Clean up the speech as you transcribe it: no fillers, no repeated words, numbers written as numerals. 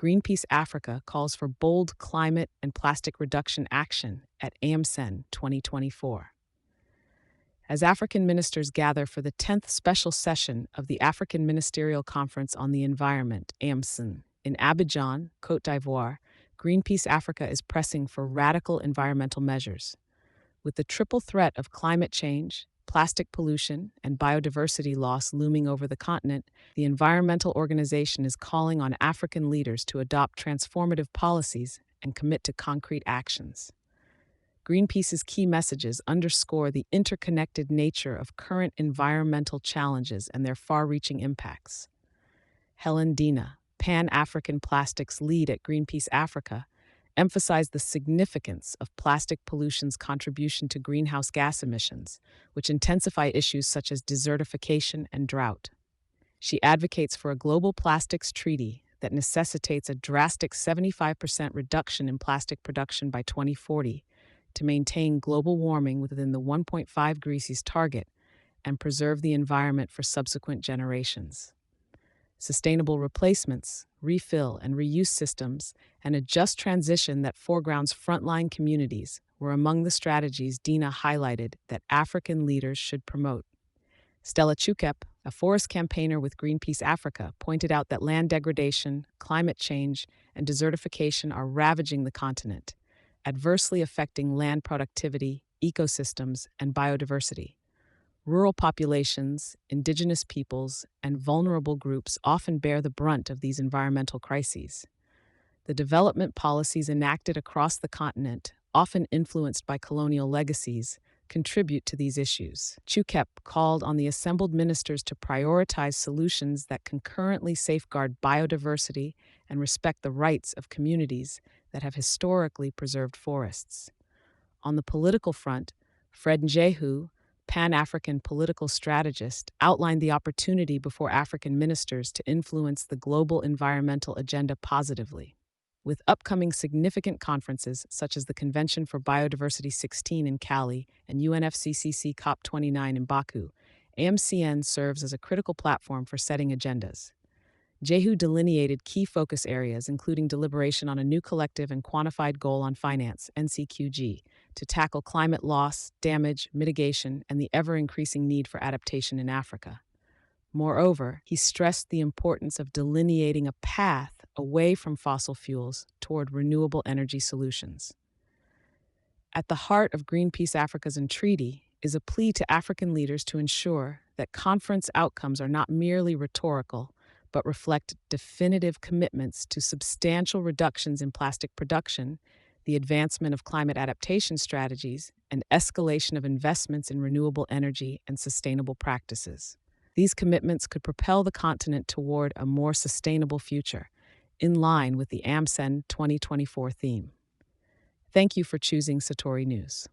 Greenpeace Africa calls for bold climate and plastic reduction action at AMCEN 2024. As African ministers gather for the 10th special session of the African Ministerial Conference on the Environment, AMCEN, in Abidjan, Côte d'Ivoire, Greenpeace Africa is pressing for radical environmental measures. With the triple threat of climate change, plastic pollution, and biodiversity loss looming over the continent, the environmental organization is calling on African leaders to adopt transformative policies and commit to concrete actions. Greenpeace's key messages underscore the interconnected nature of current environmental challenges and their far-reaching impacts. Helen Dina, Pan-African Plastics lead at Greenpeace Africa, emphasized the significance of plastic pollution's contribution to greenhouse gas emissions, which intensify issues such as desertification and drought. She advocates for a global plastics treaty that necessitates a drastic 75% reduction in plastic production by 2040 to maintain global warming within the 1.5 degrees Celsius target and preserve the environment for subsequent generations. Sustainable replacements, refill and reuse systems, and a just transition that foregrounds frontline communities were among the strategies Dina highlighted that African leaders should promote. Stella Chukep, a forest campaigner with Greenpeace Africa, pointed out that land degradation, climate change, and desertification are ravaging the continent, adversely affecting land productivity, ecosystems, and biodiversity. Rural populations, indigenous peoples, and vulnerable groups often bear the brunt of these environmental crises. The development policies enacted across the continent, often influenced by colonial legacies, contribute to these issues. Chukep called on the assembled ministers to prioritize solutions that concurrently safeguard biodiversity and respect the rights of communities that have historically preserved forests. On the political front, Fred Njehu, Pan-African political strategist, outlined the opportunity before African ministers to influence the global environmental agenda positively. With upcoming significant conferences such as the Convention for Biodiversity 16 in Cali and UNFCCC COP29 in Baku, AMCEN serves as a critical platform for setting agendas. Jehu delineated key focus areas, including deliberation on a new collective and quantified goal on finance, NCQG, to tackle climate loss, damage, mitigation, and the ever-increasing need for adaptation in Africa. Moreover, he stressed the importance of delineating a path away from fossil fuels toward renewable energy solutions. At the heart of Greenpeace Africa's entreaty is a plea to African leaders to ensure that conference outcomes are not merely rhetorical, but reflect definitive commitments to substantial reductions in plastic production, the advancement of climate adaptation strategies, and escalation of investments in renewable energy and sustainable practices. These commitments could propel the continent toward a more sustainable future, in line with the AMCEN 2024 theme. Thank you for choosing Satori News.